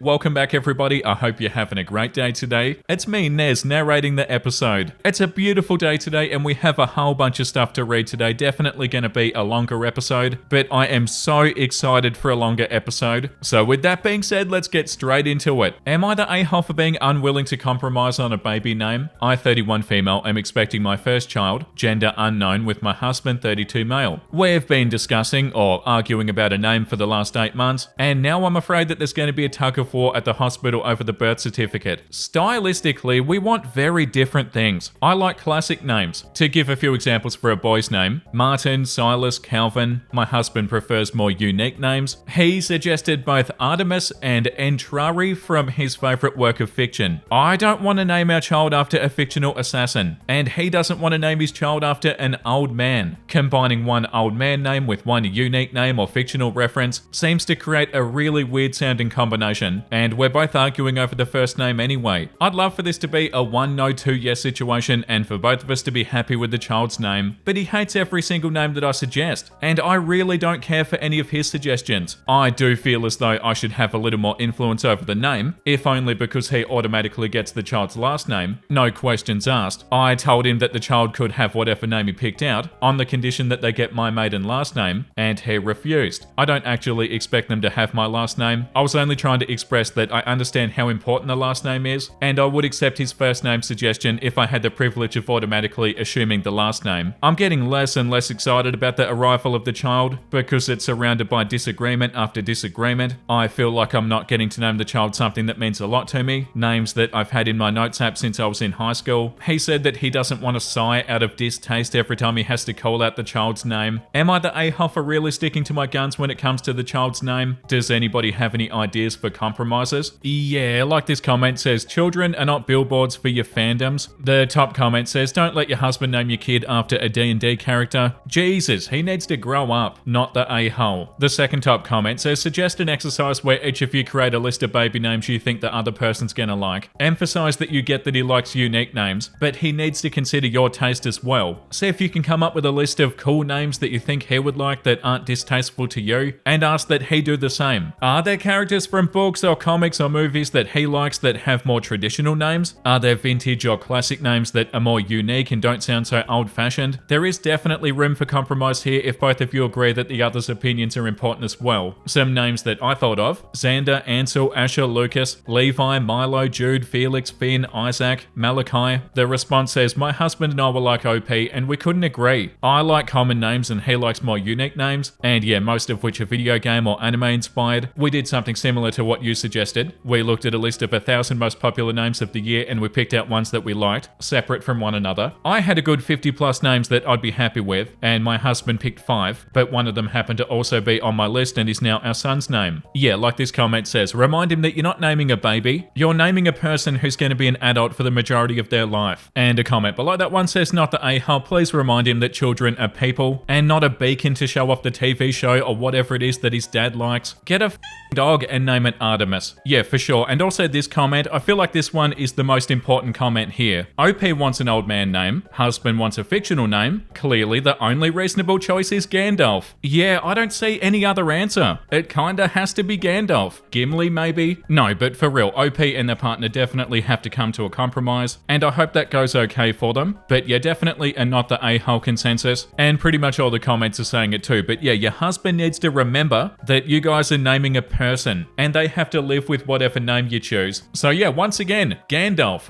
Welcome back everybody, I hope you're having a great day today. It's me, Nez, narrating the episode. It's a beautiful day today and we have a whole bunch of stuff to read today. Definitely going to be a longer episode, but I am so excited for a longer episode. So with that being said, let's get straight into it. Am I the a-hole for being unwilling to compromise on a baby name? I, 31 female, am expecting my first child, gender unknown, with my husband, 32 male. We've been discussing or arguing about a name for the last 8 months, and now I'm afraid that there's going to be a tug of war at the hospital over the birth certificate. Stylistically, we want very different things. I like classic names. To give a few examples for a boy's name, Martin, Silas, Calvin. My husband prefers more unique names. He suggested both Artemis and Entrari from his favourite work of fiction. I don't want to name our child after a fictional assassin, and he doesn't want to name his child after an old man. Combining one old man name with one unique name or fictional reference seems to create a really weird sounding combination. And we're both arguing over the first name anyway. I'd love for this to be a 1 no 2 yes situation and for both of us to be happy with the child's name, but he hates every single name that I suggest, and I really don't care for any of his suggestions. I do feel as though I should have a little more influence over the name, if only because he automatically gets the child's last name, no questions asked. I told him that the child could have whatever name he picked out, on the condition that they get my maiden last name, and he refused. I don't actually expect them to have my last name. I was only trying to express that I understand how important the last name is, and I would accept his first name suggestion if I had the privilege of automatically assuming the last name. I'm getting less and less excited about the arrival of the child because it's surrounded by disagreement after disagreement. I feel like I'm not getting to name the child something that means a lot to me, names that I've had in my notes app since I was in high school. He said that he doesn't want to sigh out of distaste every time he has to call out the child's name. Am I the a-hole for really sticking to my guns when it comes to the child's name? Does anybody have any ideas for compromises? Yeah, like this comment says, children are not billboards for your fandoms. The top comment says, don't let your husband name your kid after a D&D character. Jesus, he needs to grow up, not the a-hole. The second top comment says, suggest an exercise where each of you create a list of baby names you think the other person's gonna like. Emphasize that you get that he likes unique names, but he needs to consider your taste as well. See if you can come up with a list of cool names that you think he would like that aren't distasteful to you, and ask that he do the same. Are there characters from books or comics or movies that he likes that have more traditional names? Are there vintage or classic names that are more unique and don't sound so old-fashioned? There is definitely room for compromise here if both of you agree that the other's opinions are important as well. Some names that I thought of: Xander, Ansel, Asher, Lucas, Levi, Milo, Jude, Felix, Finn, Isaac, Malachi. The response says, my husband and I were like OP and we couldn't agree. I like common names and he likes more unique names, and yeah, most of which are video game or anime inspired. We did something similar to what you suggested. We looked at a list of 1,000 most popular names of the year and we picked out ones that we liked, separate from one another. I had a good 50 plus names that I'd be happy with, and my husband picked 5, but one of them happened to also be on my list and is now our son's name. Yeah, like this comment says, remind him that you're not naming a baby, you're naming a person who's going to be an adult for the majority of their life. And a comment below that one says, not the a-hole, please remind him that children are people and not a beacon to show off the TV show or whatever it is that his dad likes. Get a dog and name it Artemis. Yeah, for sure. And also this comment, I feel like this one is the most important comment here. OP wants an old man name. Husband wants a fictional name. Clearly the only reasonable choice is Gandalf. Yeah, I don't see any other answer. It kinda has to be Gandalf. Gimli maybe? No, but for real, OP and their partner definitely have to come to a compromise, and I hope that goes okay for them. But yeah, definitely a not the a-hole consensus, and pretty much all the comments are saying it too. But yeah, your husband needs to remember that you guys are naming a person, and they have to live with whatever name you choose. So yeah, once again, Gandalf.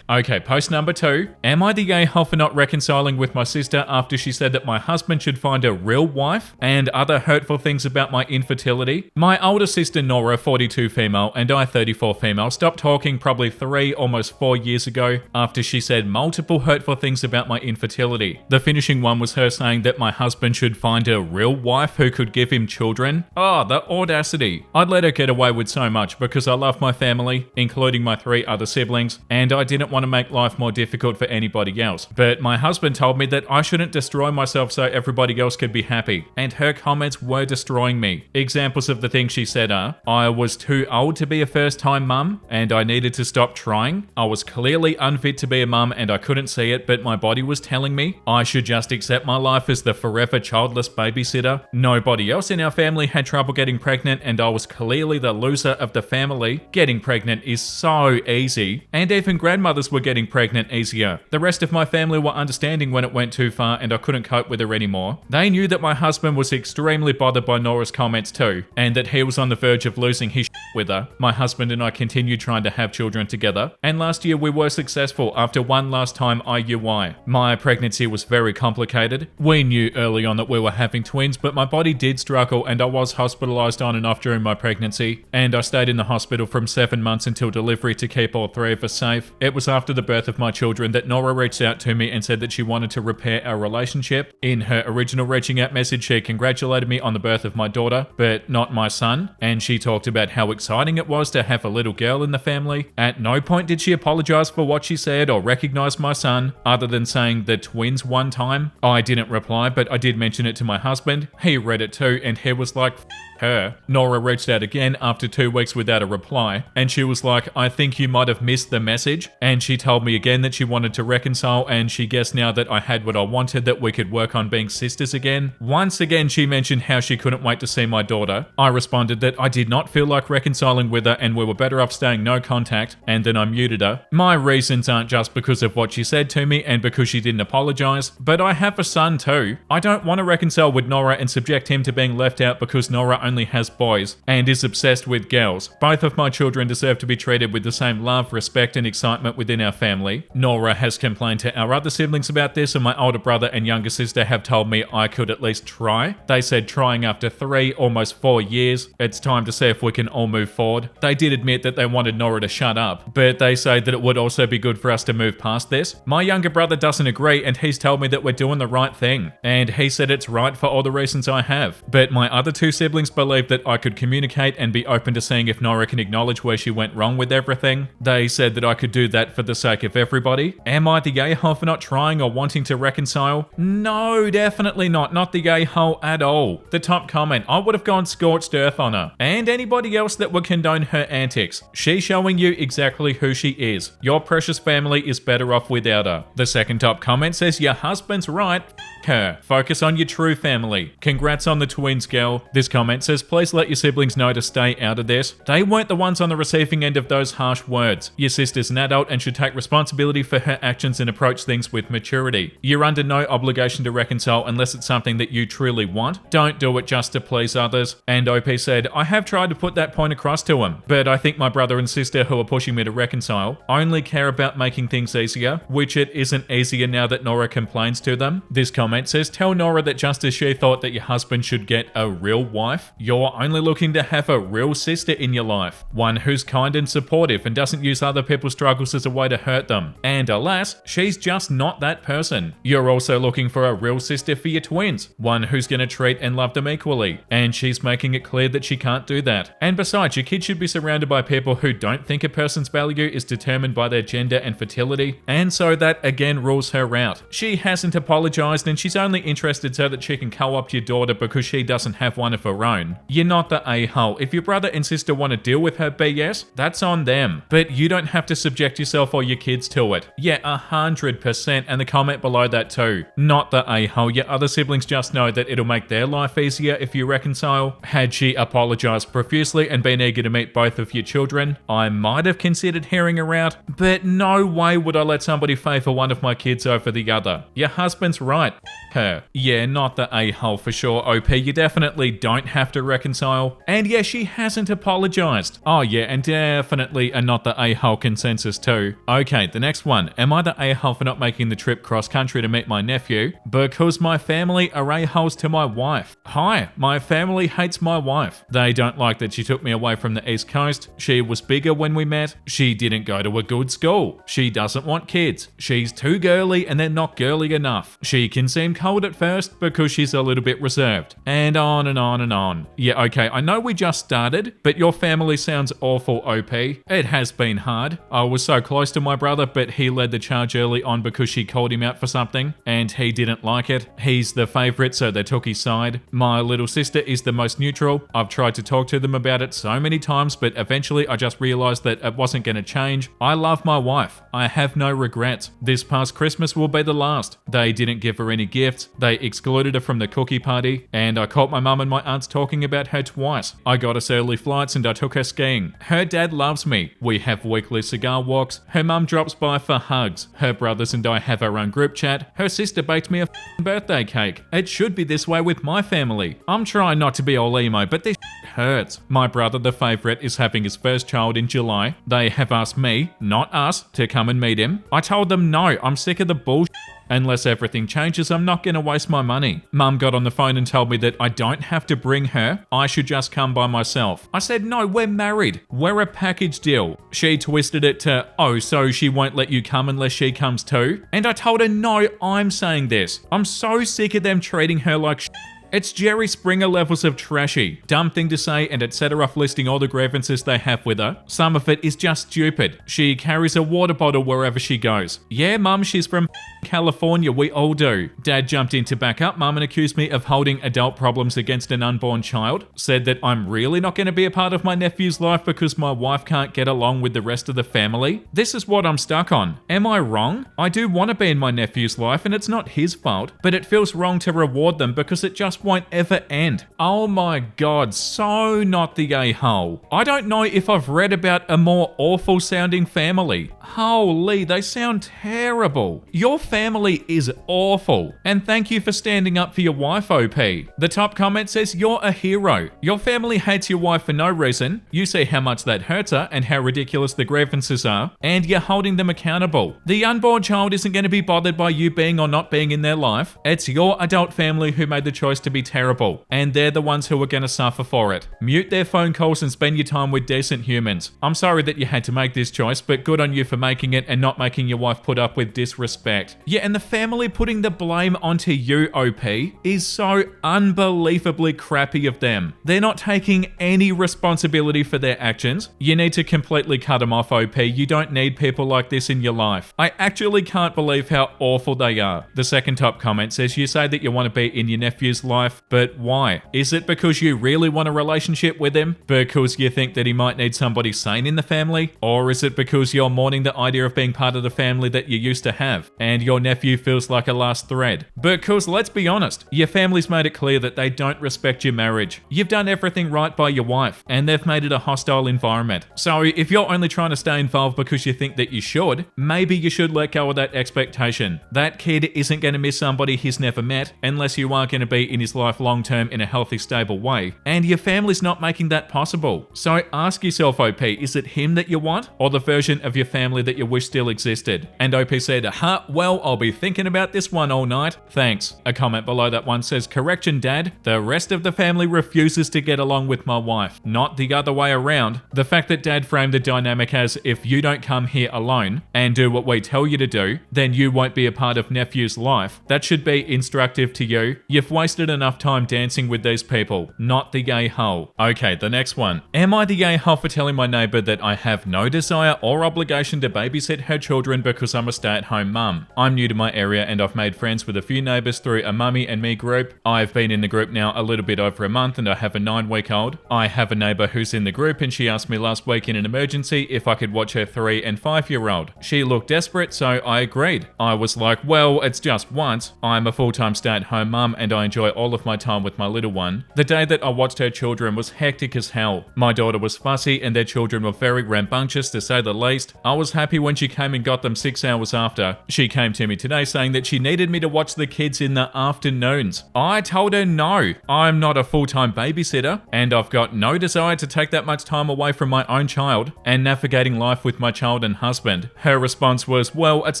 Okay, post number 2. Am I the a-hole for not reconciling with my sister after she said that my husband should find a real wife and other hurtful things about my infertility? My older sister Nora, 42 female, and I, 34 female, stopped talking probably 3, almost 4 years ago after she said multiple hurtful things about my infertility. The finishing one was her saying that my husband should find a real wife who could give him children. Oh, the audacity. I'd let her get away with so much because I love my family, including my 3 other siblings, and I didn't want to make life more difficult for anybody else. But my husband told me that I shouldn't destroy myself so everybody else could be happy, and her comments were destroying me. Examples of the things she said are, I was too old to be a first-time mum, and I needed to stop trying. I was clearly unfit to be a mum and I couldn't see it, but my body was telling me I should just accept my life as the forever childless babysitter. Nobody else in our family had trouble getting pregnant and I was clearly the loser loser of the family. Getting pregnant is so easy, and even grandmothers were getting pregnant easier. The rest of my family were understanding when it went too far and I couldn't cope with her anymore. They knew that my husband was extremely bothered by Nora's comments too, and that he was on the verge of losing his with her. My husband and I continued trying to have children together, and last year we were successful after one last time IUI. My pregnancy was very complicated. We knew early on that we were having twins, but my body did struggle and I was hospitalized on and off during my pregnancy, and I stayed in the hospital from 7 months until delivery to keep all three of us safe. It was after the birth of my children that Nora reached out to me and said that she wanted to repair our relationship. In her original reaching out message, she congratulated me on the birth of my daughter, but not my son, and she talked about how exciting it was to have a little girl in the family. At no point did she apologize for what she said or recognize my son, other than saying the twins one time. I didn't reply, but I did mention it to my husband. He read it too, and he was like, her. Nora reached out again after 2 weeks without a reply, and she was like, I think you might have missed the message. And she told me again that she wanted to reconcile, and she guessed now that I had what I wanted, that we could work on being sisters again. Once again, she mentioned how she couldn't wait to see my daughter. I responded that I did not feel like reconciling with her and we were better off staying no contact, and then I muted her. My reasons aren't just because of what she said to me and because she didn't apologize, but I have a son too. I don't want to reconcile with Nora and subject him to being left out because Nora only has boys and is obsessed with girls. Both of my children deserve to be treated with the same love, respect, and excitement within our family. Nora has complained to our other siblings about this, and my older brother and younger sister have told me I could at least try. They said trying after 3, almost 4 years, it's time to see if we can all move forward. They did admit that they wanted Nora to shut up, but they say that it would also be good for us to move past this. My younger brother doesn't agree, and he's told me that we're doing the right thing, and he said it's right for all the reasons I have. But my other 2 siblings believe that I could communicate and be open to seeing if Nora can acknowledge where she went wrong with everything. They said that I could do that for the sake of everybody. Am I the a-hole for not trying or wanting to reconcile? No, definitely not. Not the a-hole at all. The top comment, I would have gone scorched earth on her. And anybody else that would condone her antics. She's showing you exactly who she is. Your precious family is better off without her. The second top comment says, your husband's right. Her. Focus on your true family. Congrats on the twins, girl. This comment says, please let your siblings know to stay out of this. They weren't the ones on the receiving end of those harsh words. Your sister's an adult and should take responsibility for her actions and approach things with maturity. You're under no obligation to reconcile unless it's something that you truly want. Don't do it just to please others. And OP said, I have tried to put that point across to him, but I think my brother and sister who are pushing me to reconcile only care about making things easier, which it isn't easier now that Nora complains to them. This comment says, tell Nora that just as she thought that your husband should get a real wife, you're only looking to have a real sister in your life. One who's kind and supportive and doesn't use other people's struggles as a way to hurt them. And alas, she's just not that person. You're also looking for a real sister for your twins. One who's going to treat and love them equally. And she's making it clear that she can't do that. And besides, your kids should be surrounded by people who don't think a person's value is determined by their gender and fertility. And so that again rules her out. She hasn't apologized and she's only interested so that she can co-opt your daughter because she doesn't have one of her own. You're not the a-hole. If your brother and sister want to deal with her BS, that's on them. But you don't have to subject yourself or your kids to it. Yeah, 100%. And the comment below that too. Not the a-hole. Your other siblings just know that it'll make their life easier if you reconcile. Had she apologized profusely and been eager to meet both of your children, I might have considered hearing her out, but no way would I let somebody favor one of my kids over the other. Your husband's right. Her. Yeah, not the a-hole for sure, OP. You definitely don't have to reconcile. And yeah, she hasn't apologized. Oh yeah, and definitely a not the a-hole consensus too. Okay, the next one. Am I the a-hole for not making the trip cross country to meet my nephew? Because my family are a-holes to my wife. Hi, my family hates my wife. They don't like that she took me away from the East Coast. She was bigger when we met. She didn't go to a good school. She doesn't want kids. She's too girly and they're not girly enough. She can seem cold at first because she's a little bit reserved. And on and on and on. Yeah, okay, I know we just started, but your family sounds awful, OP. It has been hard. I was so close to my brother, but he led the charge early on because she called him out for something, and he didn't like it. He's the favorite, so they took his side. My little sister is the most neutral. I've tried to talk to them about it so many times, but eventually I just realized that it wasn't going to change. I love my wife. I have no regrets. This past Christmas will be the last. They didn't give her any gifts, they excluded her from the cookie party, and I caught my mum and my aunts talking about her twice. I got us early flights and I took her skiing. Her dad loves me. We have weekly cigar walks. Her mum drops by for hugs. Her brothers and I have our own group chat. Her sister baked me a birthday cake. It should be this way with my family. I'm trying not to be all emo, but this hurts. My brother, the favourite, is having his first child in July. They have asked me, not us, to come and meet him. I told them no, I'm sick of the bullshit. Unless everything changes, I'm not going to waste my money. Mum got on the phone and told me that I don't have to bring her, I should just come by myself. I said, no, we're married. We're a package deal. She twisted it to, oh, so she won't let you come unless she comes too? And I told her, no, I'm saying this. I'm so sick of them treating her like shit. It's Jerry Springer levels of trashy. Dumb thing to say, and it set her off listing all the grievances they have with her. Some of it is just stupid. She carries a water bottle wherever she goes. Yeah, mum, she's from California, we all do. Dad jumped in to back up mum and accused me of holding adult problems against an unborn child. Said that I'm really not going to be a part of my nephew's life because my wife can't get along with the rest of the family. This is what I'm stuck on. Am I wrong? I do want to be in my nephew's life and it's not his fault, but it feels wrong to reward them because it just won't ever end. Oh my god, so not the a-hole. I don't know if I've read about a more awful sounding family. Holy, they sound terrible. Your family is awful. And thank you for standing up for your wife, OP. The top comment says, you're a hero. Your family hates your wife for no reason. You see how much that hurts her and how ridiculous the grievances are, and you're holding them accountable. The unborn child isn't going to be bothered by you being or not being in their life. It's your adult family who made the choice to be terrible, and they're the ones who are going to suffer for it. Mute their phone calls and spend your time with decent humans. I'm sorry that you had to make this choice, but good on you for making it and not making your wife put up with disrespect. Yeah, and the family putting the blame onto you, OP, is so unbelievably crappy of them. They're not taking any responsibility for their actions. You need to completely cut them off, OP. You don't need people like this in your life. I actually can't believe how awful they are. The second top comment says, you say that you want to be in your nephew's life, but why? Is it because you really want a relationship with him? Because you think that he might need somebody sane in the family? Or is it because you're mourning the idea of being part of the family that you used to have, and your nephew feels like a last thread? Because let's be honest, your family's made it clear that they don't respect your marriage. You've done everything right by your wife, and they've made it a hostile environment. So if you're only trying to stay involved because you think that you should, maybe you should let go of that expectation. That kid isn't going to miss somebody he's never met unless you are going to be in his life long term in a healthy, stable way, and your family's not making that possible. So ask yourself, OP, is it him that you want, or the version of your family that you wish still existed? And OP said, well, I'll be thinking about this one all night. Thanks. A comment below that one says, correction, Dad, the rest of the family refuses to get along with my wife, not the other way around. The fact that Dad framed the dynamic as, if you don't come here alone and do what we tell you to do, then you won't be a part of nephew's life, that should be instructive to you. You've wasted enough time dancing with these people, not the a-hole. Okay, the next one. Am I the a-hole for telling my neighbour that I have no desire or obligation to babysit her children because I'm a stay-at-home mum? I'm new to my area and I've made friends with a few neighbours through a mummy and me group. I've been in the group now a little bit over a month and I have a 9-week-old. I have a neighbour who's in the group and she asked me last week in an emergency if I could watch her 3 and 5-year-old. She looked desperate, so I agreed. I was like, well, it's just once. I'm a full-time stay-at-home mum and I enjoy all of my time with my little one. The day that I watched her children was hectic as hell. My daughter was fussy and their children were very rambunctious to say the least. I was happy when she came and got them 6 hours after. She came to me today saying that she needed me to watch the kids in the afternoons. I told her no, I'm not a full-time babysitter and I've got no desire to take that much time away from my own child and navigating life with my child and husband. Her response was, well, it's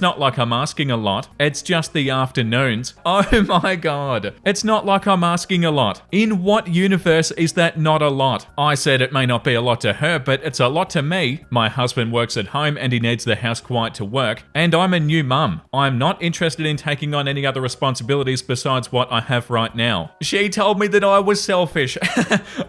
not like I'm asking a lot, it's just the afternoons. Oh my god, it's not like I'm asking a lot. In what universe is that not a lot? I said it may not be a lot to her, but it's a lot to me. My husband works at home and he needs the house quiet to work, and I'm a new mum. I'm not interested in taking on any other responsibilities besides what I have right now. She told me that I was selfish.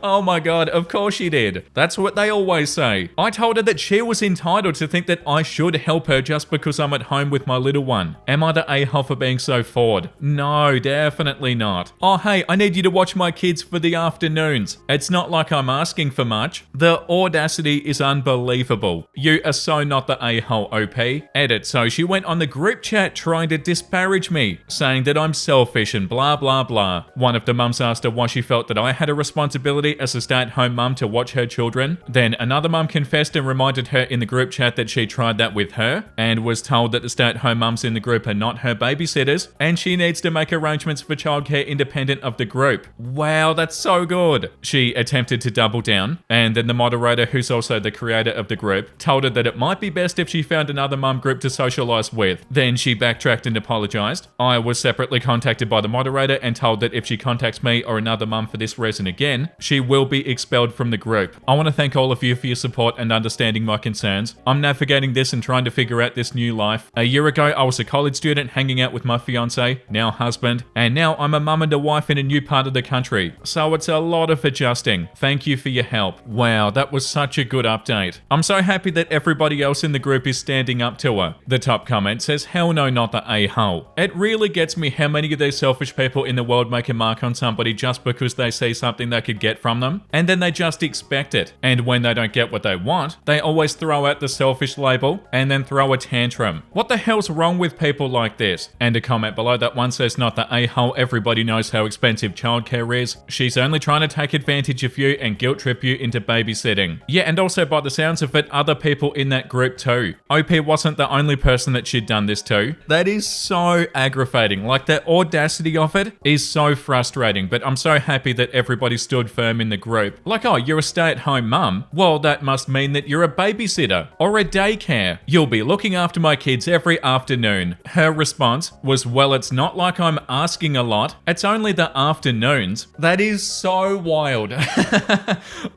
Oh my god, of course she did. That's what they always say. I told her that she was entitled to think that I should help her just because I'm at home with my little one. Am I the a-hole for being so forward? No, definitely not. "Oh hey, I need you to watch my kids for the afternoons." It's not like I'm asking for much. The audacity is unbelievable. You are so not the a-hole, OP. Edit. So she went on the group chat trying to disparage me, saying that I'm selfish and blah blah blah. One of the mums asked her why she felt that I had a responsibility as a stay-at-home mum to watch her children. Then another mum confessed and reminded her in the group chat that she tried that with her and was told that the stay-at-home mums in the group are not her babysitters and she needs to make arrangements for childcare independent of the group. Wow, that's so good. She attempted to double down, and then the moderator, who's also the creator of the group, told her that it might be best if she found another mum group to socialise with. Then she backtracked and apologised. I was separately contacted by the moderator and told that if she contacts me or another mum for this reason again, she will be expelled from the group. I want to thank all of you for your support and understanding my concerns. I'm navigating this and trying to figure out this new life. A year ago, I was a college student hanging out with my fiance, now husband, and now I'm a mum and a wife in a new part of the country. So it's a lot of adjusting. Thank you for your help. Wow, that was such a good update. I'm so happy that everybody else in the group is standing up to her. The top comment says, "Hell no, not the a-hole." It really gets me how many of these selfish people in the world make a mark on somebody just because they see something they could get from them, and then they just expect it. And when they don't get what they want, they always throw out the selfish label and then throw a tantrum. What the hell's wrong with people like this? And a comment below that one says, "Not the a-hole, everybody knows how expensive childcare is. She's only trying to take advantage of you and guilt trip you into babysitting." Yeah, and also by the sounds of it, other people in that group too. OP wasn't the only person that she'd done this to. That is so aggravating. Like, the audacity of it is so frustrating, but I'm so happy that everybody stood firm in the group. Like, oh, you're a stay-at-home mum? Well, that must mean that you're a babysitter or a daycare. You'll be looking after my kids every afternoon. Her response was, "Well, it's not like I'm asking a lot. It's only the afternoons." That is so wild.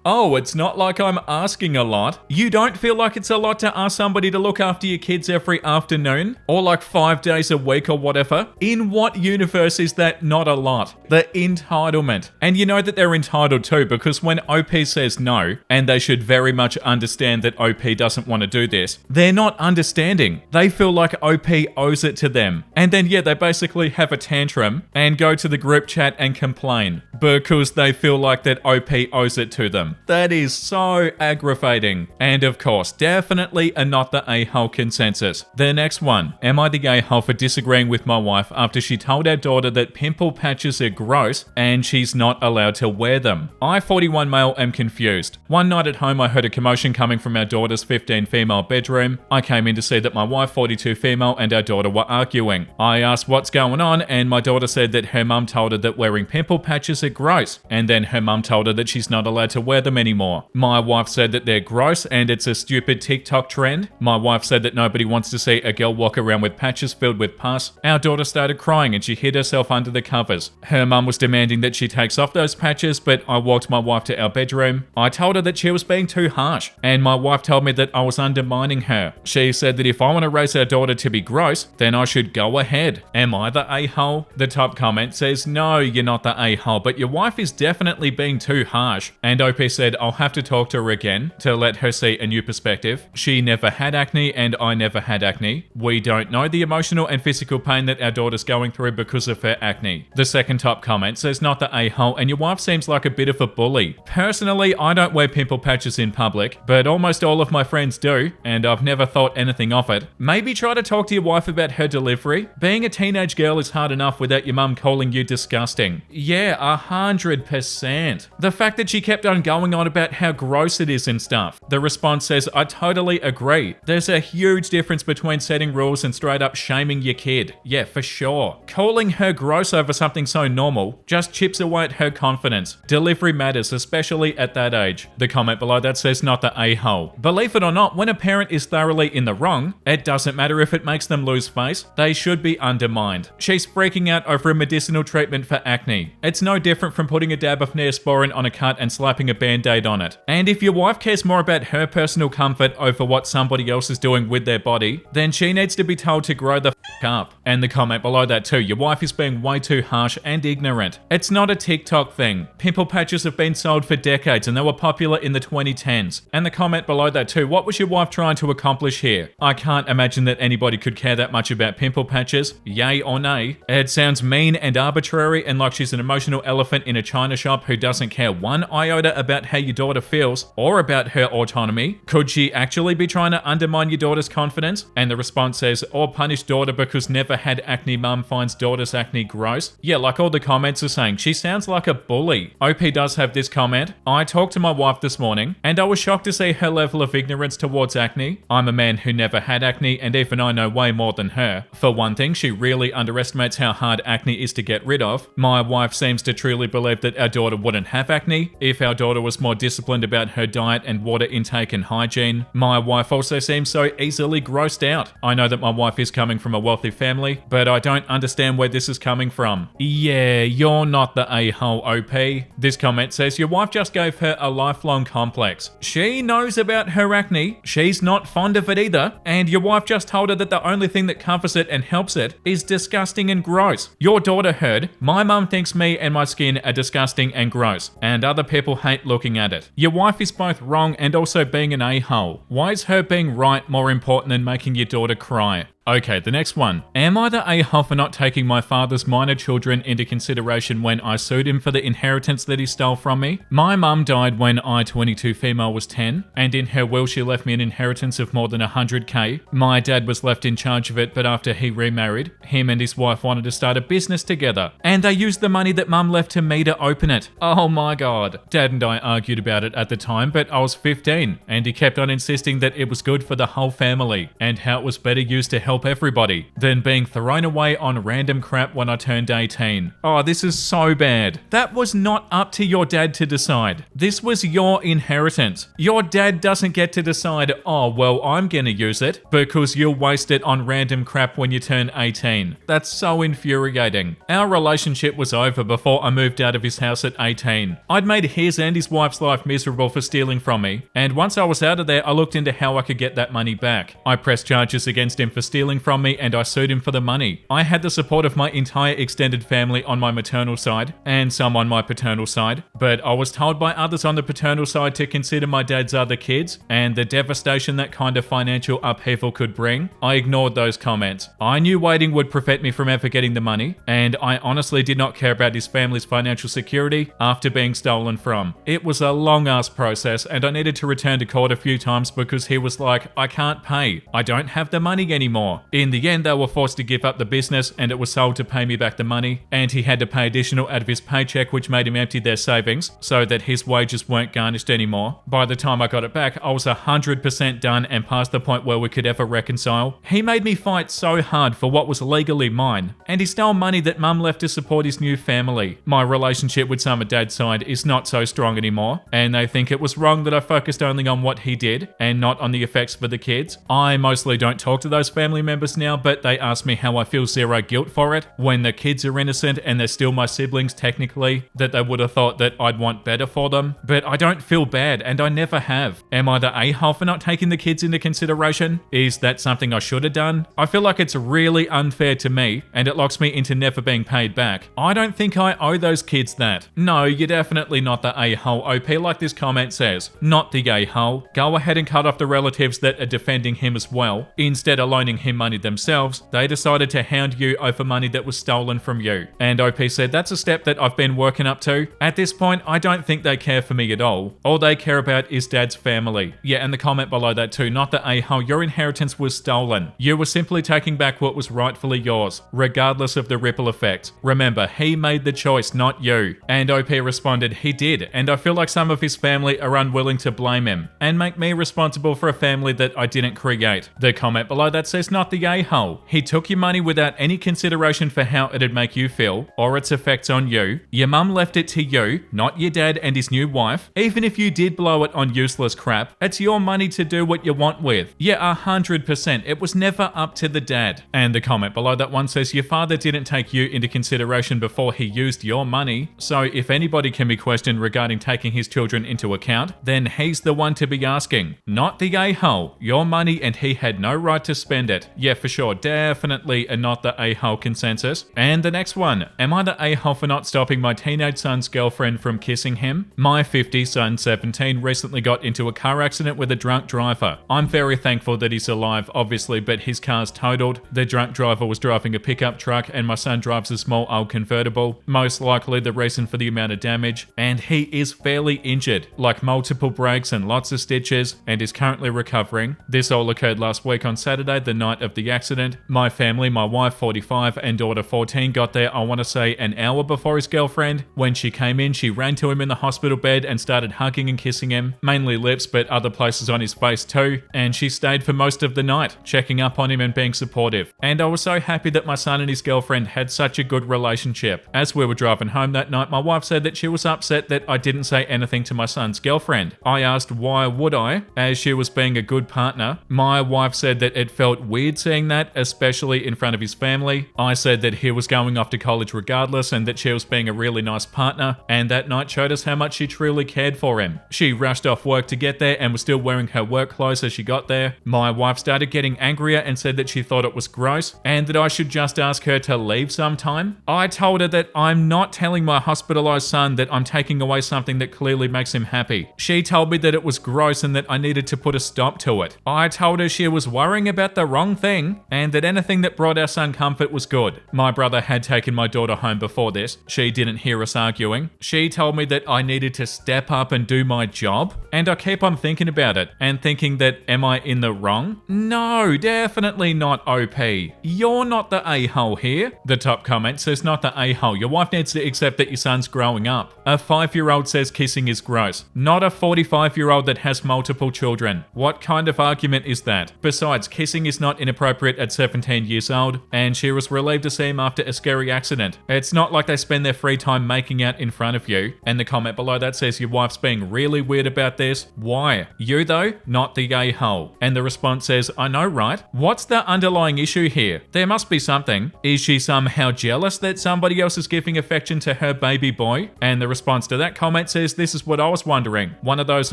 Oh, it's not like I'm asking a lot. You don't feel like it's a lot to ask somebody to look after your kids every afternoon? Or like 5 days a week or whatever? In what universe is that not a lot? The entitlement. And you know that they're entitled too, because when OP says no, and they should very much understand that OP doesn't want to do this, they're not understanding. They feel like OP owes it to them. And then yeah, they basically have a tantrum and go to the group chat and complain because they feel like that OP owes it to them. That is so aggravating. And of course, definitely a not the a-hole consensus. The next one. Am I the a-hole for disagreeing with my wife after she told our daughter that pimple patches are gross and she's not allowed to wear them? I, 41 male, am confused. One night at home, I heard a commotion coming from our daughter's 15 female bedroom. I came in to see that my wife, 42 female, and our daughter were arguing. I asked what's going on, and my daughter said that her mum told her that wearing pimple patches are gross, and then her mum told her that she's not allowed to wear them anymore. My wife said that they're gross and it's a stupid TikTok trend. My wife said that nobody wants to see a girl walk around with patches filled with pus. Our daughter started crying and she hid herself under the covers. Her mum was demanding that she takes off those patches, but I walked my wife to our bedroom. I told her that she was being too harsh, and my wife told me that I was undermining her. She said that if I want to raise our daughter to be gross, then I should go ahead. Am I the a-hole? The top comment says, "No, you're not the a-hole, but your wife is definitely being too harsh." And OP said, "I'll have to talk to her again to let her see a new perspective. She never had acne and I never had acne. We don't know the emotional and physical pain that our daughter's going through because of her acne." The second top comment says, "Not the a-hole, and your wife seems like a bit of a bully. Personally, I don't wear pimple patches in public, but almost all of my friends do, and I've never thought anything of it. Maybe try to talk to your wife about her delivery. Being a teenage girl is hard enough without your mum calling you disgusting." Yeah, 100%. The fact that she kept on going on about how gross it is and stuff. The response says, "I totally agree. There's a huge difference between setting rules and straight up shaming your kid. Yeah, for sure. Calling her gross over something so normal just chips away at her confidence. Delivery matters, especially at that age." The comment below that says, "Not the a-hole. Believe it or not, when a parent is thoroughly in the wrong, it doesn't matter if it makes them lose face, they should be undermined. She's freaking out over a medicinal treatment for acne. It's no different from putting a dab of Neosporin on a cut and slapping a band-aid on it. And if your wife cares more about her personal comfort over what somebody else is doing with their body, then she needs to be told to grow the f up. And the comment below that too, your wife is being way too harsh and ignorant. It's not a TikTok thing. Pimple patches have been sold for decades and they were popular in the 2010s. And the comment below that too, what was your wife trying to accomplish here? I can't imagine that anybody could care that much about pimple patches. Yay or nay? It sounds mean and arbitrary and like she's an emotional elephant in a china shop who doesn't care one iota about how your daughter feels or about her autonomy. Could she actually be trying to undermine your daughter's confidence? And the response says, or punish daughter because never had acne, mum finds daughter's acne gross. Yeah, like all the comments are saying, she sounds like a bully. OP does have this comment. I talked to my wife this morning and I was shocked to see her level of ignorance towards acne. I'm a man who never had acne and even I know way more than her. For one thing, she really underestimates how hard acne is to get rid of. My wife seems to truly believe that our daughter wouldn't have acne if our daughter was more disciplined about her diet and water intake and hygiene. My wife also seems so easily grossed out. I know that my wife is coming from a wealthy family, but I don't understand where this is coming from. Yeah, you're not the a-hole, OP. This comment says, your wife just gave her a lifelong complex. She knows about her acne, she's not fond of it either, and your wife just told her that the only thing that covers it and helps it is disgusting and gross. Your daughter heard, my mum thinks me and my skin are disgusting and gross, and other people hate looking at it. Your wife is both wrong and also being an a-hole. Why is her being right more important than making your daughter cry? Okay, the next one. Am I the a-hole for not taking my father's minor children into consideration when I sued him for the inheritance that he stole from me? My mum died when I, 22 female, was 10, and in her will she left me an inheritance of more than 100k. My dad was left in charge of it, but after he remarried, him and his wife wanted to start a business together, and they used the money that mum left to me to open it. Oh my god. Dad and I argued about it at the time, but I was 15, and he kept on insisting that it was good for the whole family, and how it was better used to help everybody than being thrown away on random crap when I turned 18. Oh, this is so bad. That was not up to your dad to decide. This was your inheritance. Your dad doesn't get to decide, oh, well, I'm gonna use it because you'll waste it on random crap when you turn 18. That's so infuriating. Our relationship was over before I moved out of his house at 18. I'd made his and his wife's life miserable for stealing from me, and once I was out of there, I looked into how I could get that money back. I pressed charges against him for stealing from me and I sued him for the money. I had the support of my entire extended family on my maternal side and some on my paternal side, but I was told by others on the paternal side to consider my dad's other kids and the devastation that kind of financial upheaval could bring. I ignored those comments. I knew waiting would prevent me from ever getting the money, and I honestly did not care about his family's financial security after being stolen from. It was a long ass process and I needed to return to court a few times because he was like, I can't pay. I don't have the money anymore. In the end, they were forced to give up the business and it was sold to pay me back the money, and he had to pay additional out of his paycheck, which made him empty their savings so that his wages weren't garnished anymore. By the time I got it back, I was 100% done and past the point where we could ever reconcile. He made me fight so hard for what was legally mine, and he stole money that mum left to support his new family. My relationship with some of dad's side is not so strong anymore, and they think it was wrong that I focused only on what he did and not on the effects for the kids. I mostly don't talk to those family members now, but they ask me how I feel zero guilt for it when the kids are innocent and they're still my siblings technically, that they would have thought that I'd want better for them. But I don't feel bad and I never have. Am I the a-hole for not taking the kids into consideration? Is that something I should have done? I feel like it's really unfair to me and it locks me into never being paid back. I don't think I owe those kids that. No, you're definitely not the a-hole, OP, like this comment says. Not the a-hole. Go ahead and cut off the relatives that are defending him as well. Instead of loaning him money themselves, they decided to hound you over money that was stolen from you. And OP said that's a step that I've been working up to. At this point, I don't think they care for me at all. All they care about is dad's family. Yeah, and the comment below that too, not the a-hole, your inheritance was stolen. You were simply taking back what was rightfully yours, regardless of the ripple effect. Remember, he made the choice, not you. And OP responded, he did, and I feel like some of his family are unwilling to blame him and make me responsible for a family that I didn't create. The comment below that says not the a-hole. He took your money without any consideration for how it'd make you feel or its effects on you. Your mum left it to you, not your dad and his new wife. Even if you did blow it on useless crap, it's your money to do what you want with. Yeah, 100%. It was never up to the dad. And the comment below that one says your father didn't take you into consideration before he used your money. So if anybody can be questioned regarding taking his children into account, then he's the one to be asking, not the a-hole. Your money and he had no right to spend it. upset. Yeah, for sure. Definitely a not the a-hole consensus. And the next one. Am I the a-hole for not stopping my teenage son's girlfriend from kissing him? My 50 son, 17, recently got into a car accident with a drunk driver. I'm very thankful that he's alive, obviously, but his car's totaled. The drunk driver was driving a pickup truck and my son drives a small old convertible. Most likely the reason for the amount of damage. And he is fairly injured, like multiple breaks and lots of stitches, and is currently recovering. This all occurred last week on Saturday, the night of the accident. My family, my wife 45 and daughter 14, got there, I want to say, an hour before his girlfriend. When she came in, she ran to him in the hospital bed and started hugging and kissing him, mainly lips but other places on his face too, and she stayed for most of the night, checking up on him and being supportive. And I was so happy that my son and his girlfriend had such a good relationship. As we were driving home that night, my wife said that she was upset that I didn't say anything to my son's girlfriend. I asked why would I, as she was being a good partner. My wife said that it felt weird seeing that, especially in front of his family. I said that he was going off to college regardless and that she was being a really nice partner, and that night showed us how much she truly cared for him. She rushed off work to get there and was still wearing her work clothes as she got there. My wife started getting angrier and said that she thought it was gross and that I should just ask her to leave sometime. I told her that I'm not telling my hospitalized son that I'm taking away something that clearly makes him happy. She told me that it was gross and that I needed to put a stop to it. I told her she was worrying about the wrong thing and that anything that brought our son comfort was good. My brother had taken my daughter home before this. She didn't hear us arguing. She told me that I needed to step up and do my job, and I keep on thinking about it and thinking that am I in the wrong? No, definitely not, OP. You're not the a-hole here. The top comment says not the a-hole. Your wife needs to accept that your son's growing up. A 5-year-old says kissing is gross. Not a 45-year-old that has multiple children. What kind of argument is that? Besides, kissing is not inappropriate at 17 years old, and she was relieved to see him after a scary accident. It's not like they spend their free time making out in front of you. And the comment below that says your wife's being really weird about this. Why? You though? Not the a-hole. And the response says, I know, right? What's the underlying issue here? There must be something. Is she somehow jealous that somebody else is giving affection to her baby boy? And the response to that comment says, this is what I was wondering. One of those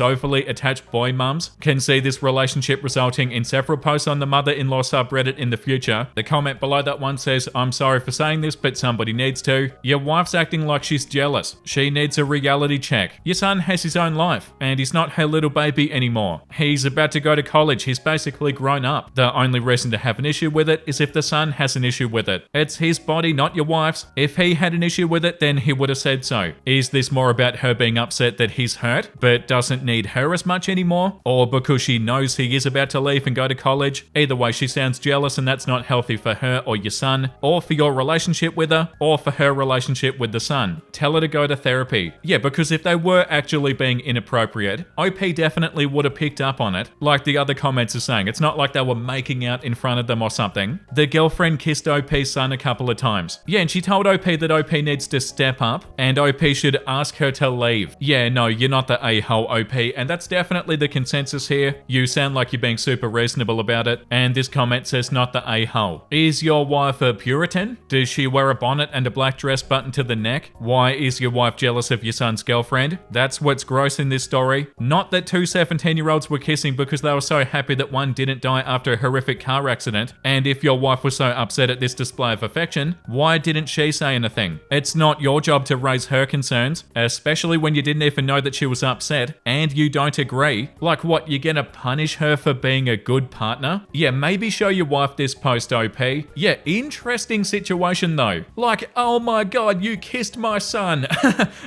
overly attached boy mums can see this relationship resulting in several posts on the mother-in-law subreddit in the future. The comment below that one says, I'm sorry for saying this, but somebody needs to. Your wife's acting like she's jealous. She needs a reality check. Your son has his own life, and he's not her little baby anymore. He's about to go to college. He's basically grown up. The only reason to have an issue with it is if the son has an issue with it. It's his body, not your wife's. If he had an issue with it, then he would have said so. Is this more about her being upset that he's hurt, but doesn't need her as much anymore? Or because she knows he is about to leave and go to college? Either way, she sounds jealous, and that's not healthy for her or your son, or for your relationship with her, or for her relationship with the son. Tell her to go to therapy. Yeah, because if they were actually being inappropriate, OP definitely would have picked up on it. Like the other comments are saying, it's not like they were making out in front of them or something. The girlfriend kissed OP's son a couple of times. Yeah, and she told OP that OP needs to step up, and OP should ask her to leave. Yeah, no, you're not the a-hole, OP, and that's definitely the consensus here. You sound like you're being super reasonable about it. And this comment says not the a-hole. Is your wife a Puritan? Does she wear a bonnet and a black dress buttoned to the neck? Why is your wife jealous of your son's girlfriend? That's what's gross in this story. Not that two 17-year-olds were kissing because they were so happy that one didn't die after a horrific car accident. And if your wife was so upset at this display of affection, why didn't she say anything? It's not your job to raise her concerns, especially when you didn't even know that she was upset and you don't agree. Like what, you're gonna punish her for being a good partner? Yeah, maybe show your wife this post, OP. Yeah, interesting situation though. Like, oh my god, you kissed my son.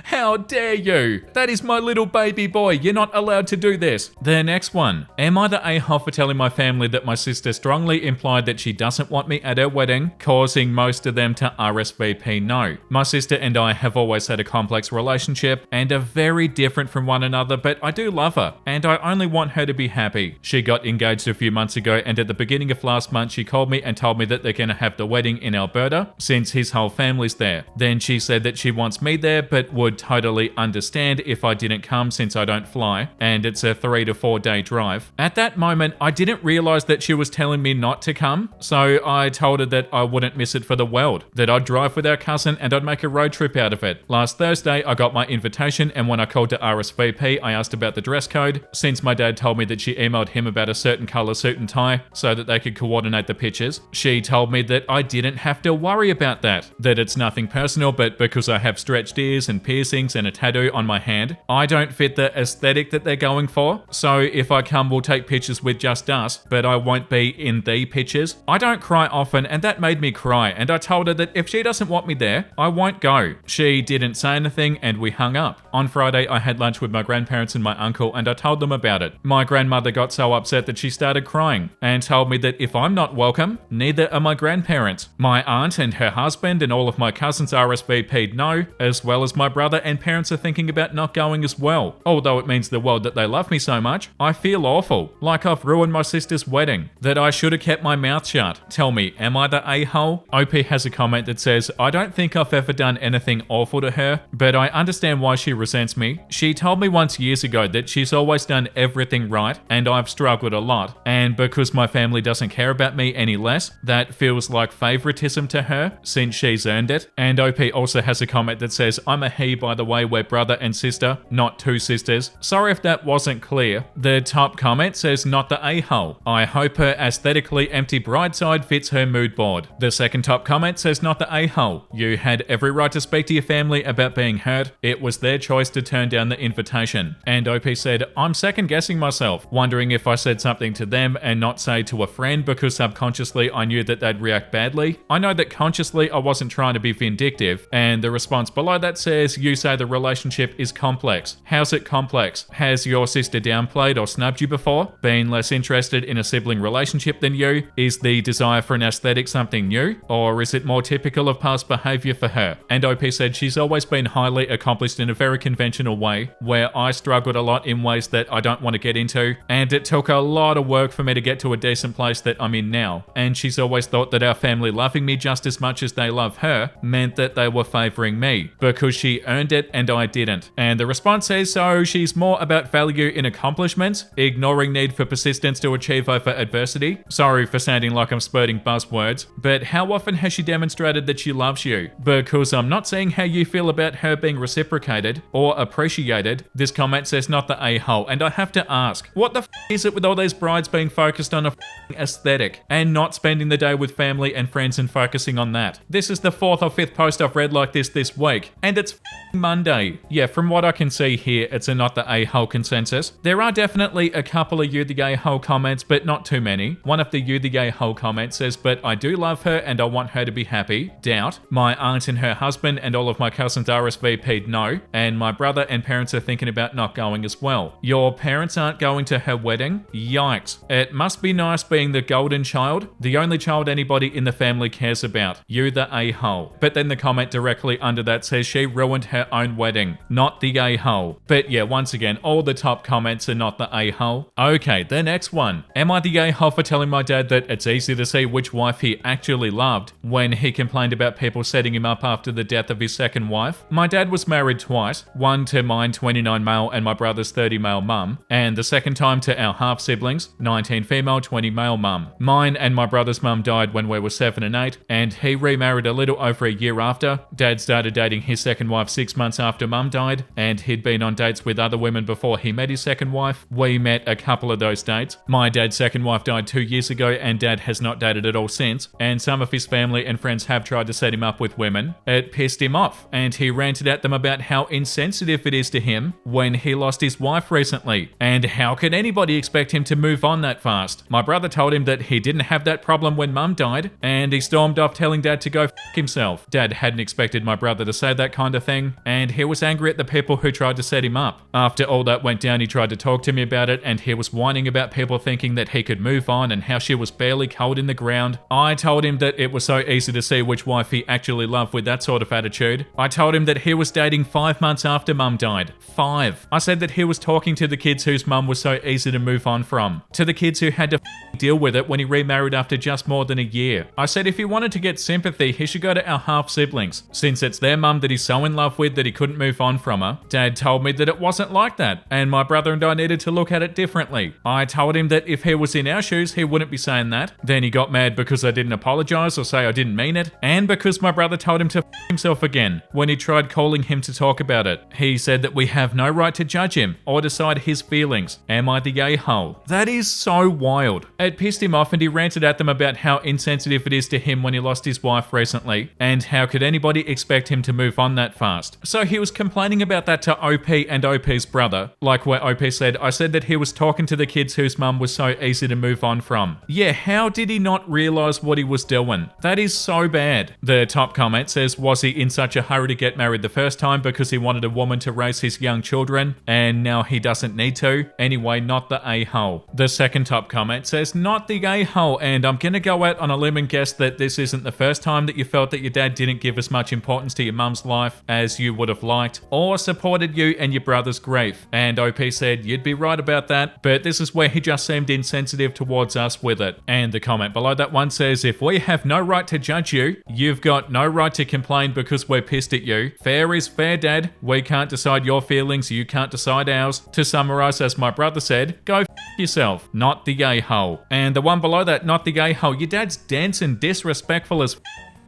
How dare you? That is my little baby boy. You're not allowed to do this. The next one. Am I the a-hole for telling my family that my sister strongly implied that she doesn't want me at her wedding, causing most of them to RSVP no? My sister and I have always had a complex relationship and are very different from one another, but I do love her and I only want her to be happy. She got engaged a few months ago, and at the beginning of last month she called me and told me that they're going to have the wedding in Alberta since his whole family's there. Then she said that she wants me there but would totally understand if I didn't come since I don't fly, and it's a 3 to 4 day drive. At that moment I didn't realize that she was telling me not to come, so I told her that I wouldn't miss it for the world, that I'd drive with our cousin and I'd make a road trip out of it. Last Thursday I got my invitation, and when I called to RSVP I asked about the dress code, since my dad told me that she emailed him about a certain colour suit and tie so that they they could coordinate the pictures. She told me that I didn't have to worry about that it's nothing personal, but because I have stretched ears and piercings and a tattoo on my hand, I don't fit the aesthetic that they're going for. So if I come, we'll take pictures with just us, but I won't be in the pictures. I don't cry often, and that made me cry, and I told her that if she doesn't want me there, I won't go. She didn't say anything, and we hung up. On Friday, I had lunch with my grandparents and my uncle, and I told them about it. My grandmother got so upset that she started crying and told me that if I'm not welcome, neither are my grandparents. My aunt and her husband and all of my cousins RSVP'd no, as well as my brother and parents are thinking about not going as well. Although it means the world that they love me so much, I feel awful, like I've ruined my sister's wedding, that I should have kept my mouth shut. Tell me, am I the a-hole? OP has a comment that says, I don't think I've ever done anything awful to her, but I understand why she resents me. She told me once years ago that she's always done everything right, and I've struggled a lot, and because my family doesn't care about me any less, that feels like favoritism to her, since she's earned it. And OP also has a comment that says, I'm a he, by the way, we're brother and sister, not two sisters. Sorry if that wasn't clear. The top comment says, not the a-hole. I hope her aesthetically empty brideside fits her mood board. The second top comment says, not the a-hole. You had every right to speak to your family about being hurt. It was their choice to turn down the invitation. And OP said, I'm second guessing myself, wondering if I said something to them and not say to a friend because subconsciously I knew that they'd react badly. I know that consciously I wasn't trying to be vindictive. And the response below that says, you say the relationship is complex. How's it complex? Has your sister downplayed or snubbed you before? Been less interested in a sibling relationship than you? Is the desire for an aesthetic something new? Or is it more typical of past behavior for her? And OP said she's always been highly accomplished in a very conventional way, where I struggled a lot in ways that I don't want to get into, and it took a lot of work for me to get to a decent place that I'm in now. And she's always thought that our family loving me just as much as they love her meant that they were favoring me, because she earned it and I didn't. And the response says, so she's more about value in accomplishments, ignoring need for persistence to achieve over adversity. Sorry for sounding like I'm spurting buzzwords, but how often has she demonstrated that she loves you? Because I'm not seeing how you feel about her being reciprocated or appreciated. This comment says, not the a-hole, and I have to ask, what the is it with all these brides being focused on a aesthetic and not spending the day with family and friends and focusing on that? This is the 4th or 5th post I've read like this week, and it's Monday. Yeah, from what I can see here, it's a not the a-hole consensus. There are definitely a couple of you the a-hole comments, but not too many. One of the you the a-hole comments says, but I do love her and I want her to be happy. Doubt. My aunt and her husband and all of my cousins RSVP'd no, and my brother and parents are thinking about not going as well. Your parents aren't going to her wedding? Yikes. It must be nice being the golden child, the only child anybody in the family cares about. You the a-hole. But then the comment directly under that says she ruined her own wedding, not the a-hole. But yeah, once again, all the top comments are not the a-hole. Okay, the next one. Am I the a-hole for telling my dad that it's easy to see which wife he actually loved when he complained about people setting him up after the death of his second wife? My dad was married twice, one to mine 29 male and my brother's 30 male mum, and the second time to our half siblings, 19 female, 20 male mum. Mine and my brother's mum died when we were 7 and 8, and he remarried a little over a year after. Dad started dating his second wife 6 months after mum died, and he'd been on dates with other women before he met his second wife. We met a couple of those dates. My dad's second wife died 2 years ago, and Dad has not dated at all since, and some of his family and friends have tried to set him up with women. It pissed him off, and he ranted at them about how insensitive it is to him when he lost his wife recently, and how could anybody expect him to move on that fast? My brother told him that he didn't have that problem when mum died, and he stormed off telling Dad to go f*** himself. Dad hadn't expected my brother to say that kind of thing, and he was angry at the people who tried to set him up. After all that went down, he tried to talk to me about it, and he was whining about people thinking that he could move on and how she was barely cold in the ground. I told him that it was so easy to see which wife he actually loved with that sort of attitude. I told him that he was dating 5 months after mum died. 5. I said that he was talking to the kids whose mum was so easy to move on from, to the kids who had to deal with it when he remarried after just more than a year. I said if he wanted to get sympathy, he should go to our half siblings, since it's their mum that he's so in love with that he couldn't move on from her. Dad told me that it wasn't like that, and my brother and I needed to look at it differently. I told him that if he was in our shoes, he wouldn't be saying that. Then he got mad because I didn't apologize or say I didn't mean it, and because my brother told him to himself again when he tried calling him to talk about it. He said that we have no right to judge him or decide his feelings. Am I the a-hole? That is so wild. It pissed him off and he ranted at them about how insensitive it is to him when he lost his wife recently, and how could anybody expect him to move on that fast. So he was complaining about that to OP and OP's brother, like where OP said, I said that he was talking to the kids whose mum was so easy to move on from. Yeah, how did he not realise what he was doing? That is so bad. The top comment says, was he in such a hurry to get married the first time because he wanted a woman to raise his young children, and now he doesn't need to? Anyway, not the a-hole. The second top comment says, not the a-hole, and I'm gonna go out on a limb and guess that this isn't the first time that you felt that your dad didn't give as much importance to your mum's life as you would have liked, or supported you and your brother's grief. And OP said, you'd be right about that, but this is where he just seemed insensitive towards us with it. And the comment below that one says, if we have no right to judge you, you've got no right to complain because we're pissed at you. Fair is fair, Dad. We can't decide your feelings, you can't decide ours. To summarize, as my brother said, go f yourself, not the a-hole. And the one below that, not the a-hole, your dad's dense and disrespectful as f.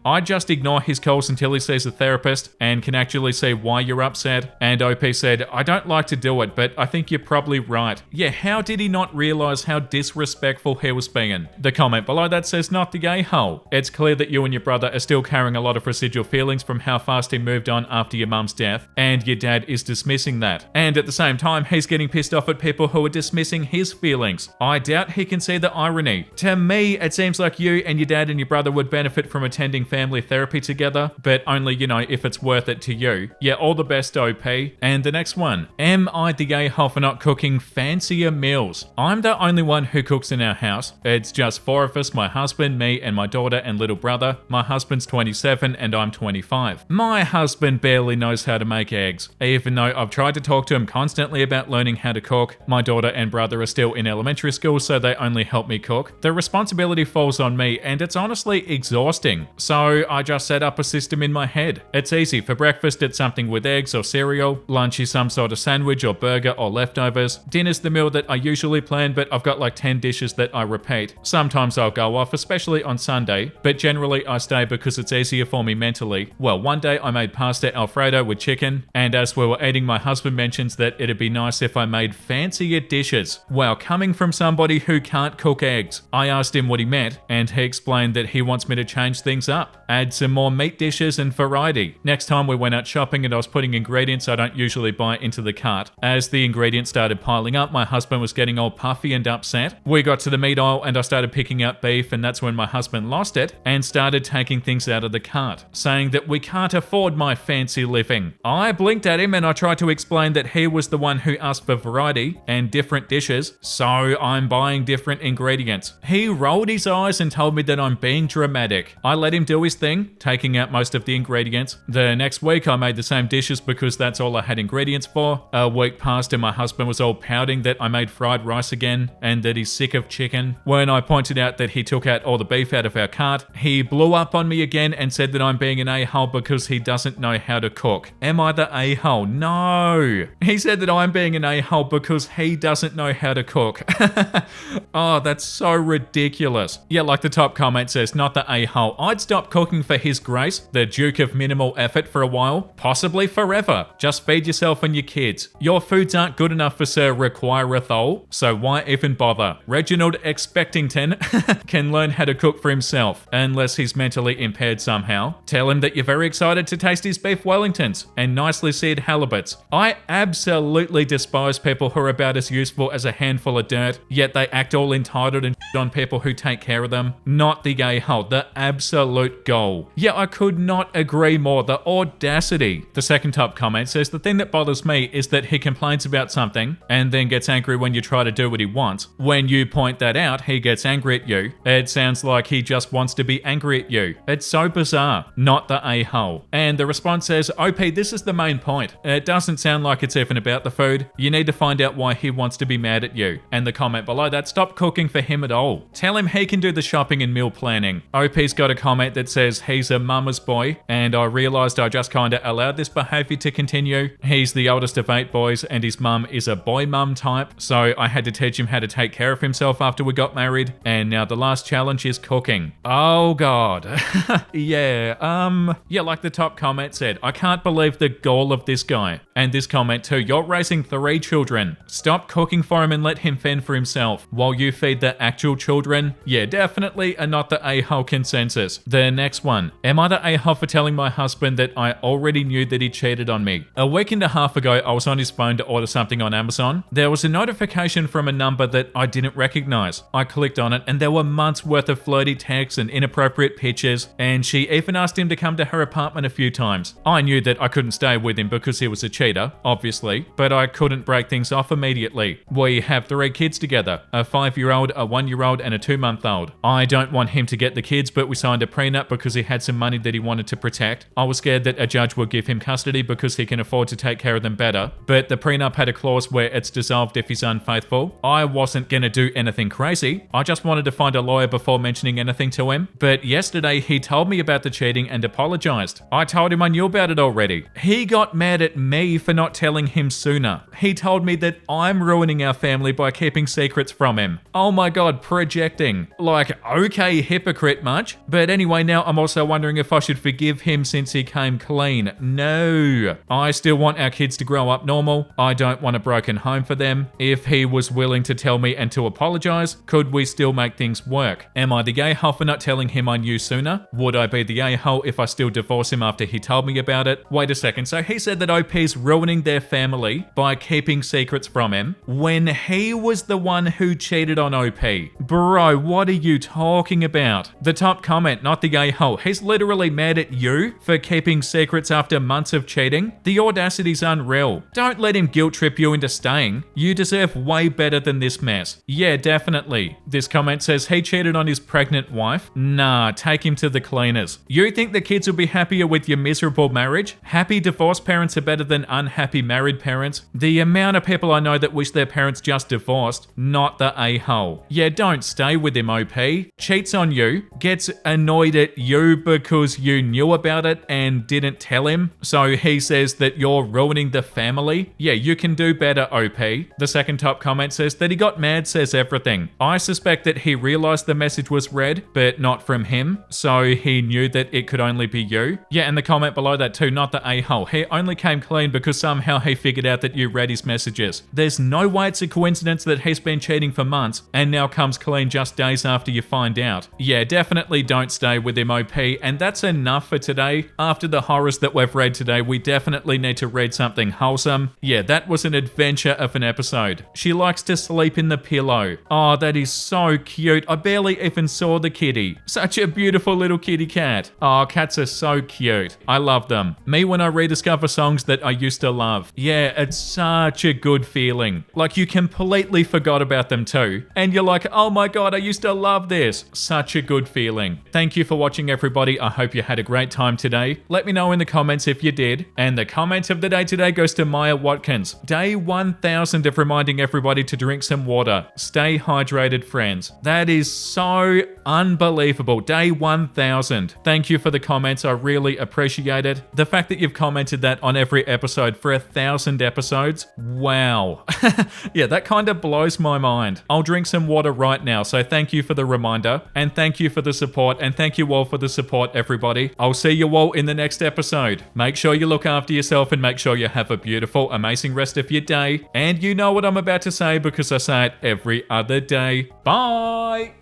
I just ignore his calls until he sees a therapist and can actually see why you're upset. And OP said, I don't like to do it, but I think you're probably right. Yeah, how did he not realise how disrespectful he was being? The comment below that says, not the a-hole. It's clear that you and your brother are still carrying a lot of residual feelings from how fast he moved on after your mum's death, and your dad is dismissing that. And at the same time, he's getting pissed off at people who are dismissing his feelings. I doubt he can see the irony. To me, it seems like you and your dad and your brother would benefit from attending family therapy together, but only, if it's worth it to you. Yeah, all the best, OP. And the next one, am I the a-hole for not cooking fancier meals? I'm the only one who cooks in our house. It's just 4 of us, my husband, me, and my daughter and little brother. My husband's 27 and I'm 25. My husband barely knows how to make eggs, even though I've tried to talk to him constantly about learning how to cook. My daughter and brother are still in elementary school, so they only help me cook. The responsibility falls on me, and it's honestly exhausting. So I just set up a system in my head. It's easy. For breakfast, it's something with eggs or cereal. Lunch is some sort of sandwich or burger or leftovers. Dinner's the meal that I usually plan, but I've got like 10 dishes that I repeat. Sometimes I'll go off, especially on Sunday, but generally I stay because it's easier for me mentally. Well, one day I made pasta Alfredo with chicken, and as we were eating, my husband mentions that it'd be nice if I made fancier dishes. Well, coming from somebody who can't cook eggs, I asked him what he meant, and he explained that he wants me to change things up. Add some more meat dishes and variety. Next time we went out shopping and I was putting ingredients I don't usually buy into the cart. As the ingredients started piling up, my husband was getting all puffy and upset. We got to the meat aisle and I started picking out beef, and that's when my husband lost it and started taking things out of the cart, saying that we can't afford my fancy living. I blinked at him and I tried to explain that he was the one who asked for variety and different dishes, so I'm buying different ingredients. He rolled his eyes and told me that I'm being dramatic. I let him do his thing, taking out most of the ingredients. The next week I made the same dishes because that's all I had ingredients for. A week passed and my husband was all pouting that I made fried rice again and that he's sick of chicken. When I pointed out that he took out all the beef out of our cart, he blew up on me again and said that I'm being an a-hole because he doesn't know how to cook. Am I the a-hole? No. He said that I'm being an a-hole because he doesn't know how to cook. Oh, that's so ridiculous. Yeah, like the top comment says, not the a-hole. I'd stop cooking for His Grace, the Duke of Minimal Effort, for a while, possibly forever. Just feed yourself and your kids. Your foods aren't good enough for Sir Requireth all, so why even bother? Reginald Expectington can learn how to cook for himself, unless he's mentally impaired somehow. Tell him that you're very excited to taste his beef Wellingtons and nicely seared halibuts. I absolutely despise people who are about as useful as a handful of dirt, yet they act all entitled and on people who take care of them. Not the a-hole, the absolute goal. Yeah, I could not agree more. The audacity. The second top comment says, the thing that bothers me is that he complains about something and then gets angry when you try to do what he wants. When you point that out, he gets angry at you. It sounds like he just wants to be angry at you. It's so bizarre. Not the a-hole. And the response says, OP, this is the main point. It doesn't sound like it's even about the food. You need to find out why he wants to be mad at you. And the comment below that, stop cooking for him at all. Tell him he can do the shopping and meal planning. OP's got a comment that that says he's a mama's boy, and I realized I just kinda allowed this behavior to continue. He's the oldest of 8 boys, and his mum is a boy mum type, so I had to teach him how to take care of himself after we got married. And now the last challenge is cooking. Oh god. Yeah, like the top comment said, I can't believe the gall of this guy. And this comment too, you're raising 3 children. Stop cooking for him and let him fend for himself while you feed the actual children. Yeah, definitely a not the a-hole consensus. The next one, am I the a-hole for telling my husband that I already knew that he cheated on me? A week and a half ago, I was on his phone to order something on Amazon. There was a notification from a number that I didn't recognize. I clicked on it and there were months worth of flirty texts and inappropriate pictures, and she even asked him to come to her apartment a few times. I knew that I couldn't stay with him because he was a cheater, obviously, but I couldn't break things off immediately. We have 3 kids together, a 5-year-old, a 1-year-old, and a 2-month-old. I don't want him to get the kids, but we signed a prenup because he had some money that he wanted to protect. I was scared that a judge would give him custody because he can afford to take care of them better, but the prenup had a clause where it's dissolved if he's unfaithful. I wasn't gonna do anything crazy. I just wanted to find a lawyer before mentioning anything to him. But yesterday he told me about the cheating and apologized. I told him I knew about it already. He got mad at me for not telling him sooner. He told me that I'm ruining our family by keeping secrets from him. Oh my god, projecting. Like, okay, hypocrite much? But anyway, now I'm also wondering if I should forgive him since he came clean. No. I still want our kids to grow up normal. I don't want a broken home for them. If he was willing to tell me and to apologize, could we still make things work? Am I the a-hole for not telling him I knew sooner? Would I be the a-hole if I still divorce him after he told me about it? Wait a second, so he said that OP's ruining their family by keeping secrets from him when he was the one who cheated on OP. Bro, what are you talking about? The top comment, not the a-hole. He's literally mad at you for keeping secrets after months of cheating. The audacity's unreal. Don't let him guilt trip you into staying. You deserve way better than this mess. Yeah, definitely. This comment says he cheated on his pregnant wife. Nah, take him to the cleaners. You think the kids will be happier with your miserable marriage? Happy divorced parents are better than unhappy married parents. The amount of people I know that wish their parents just divorced, not the a-hole. Yeah, don't stay with him, OP. Cheats on you, gets annoyed at you because you knew about it and didn't tell him, so he says that you're ruining the family. Yeah, you can do better, OP. The second top comment says that he got mad, says everything. I suspect that he realized the message was read, but not from him, so he knew that it could only be you. Yeah, and the comment below that too, not the a-hole. He only came clean because somehow he figured out that you read his messages. There's no way it's a coincidence that he's been cheating for months and now comes clean just days after you find out. Yeah, definitely don't stay with him, OP, and that's enough for today. After the horrors that we've read today, we definitely need to read something wholesome. Yeah, that was an adventure of an episode. She likes to sleep in the pillow. Oh, that is so cute. I barely even saw the kitty. Such a beautiful little kitty cat. Oh, cats are so cute. I love them. Me when I rediscover songs that I used to love. Yeah, it's such a good feeling. Like you completely forgot about them too. And you're like, oh my god, I used to love this. Such a good feeling. Thank you for watching, everybody. I hope you had a great time today. Let me know in the comments if you did. And the comment of the day today goes to Maya Watkins. Day 1000 of reminding everybody to drink some water. Stay hydrated, friends. That is so unbelievable. Day 1000. Thank you for the comments. I really appreciate it. The fact that you've commented that on every episode for 1000 episodes. Wow. Yeah, that kind of blows my mind. I'll drink some water right now. So thank you for the reminder, and thank you for the support, and thank you all for the support, everybody. I'll see you all in the next episode. Make sure you look after yourself and make sure you have a beautiful, amazing rest of your day. And you know what I'm about to say because I say it every other day. Bye!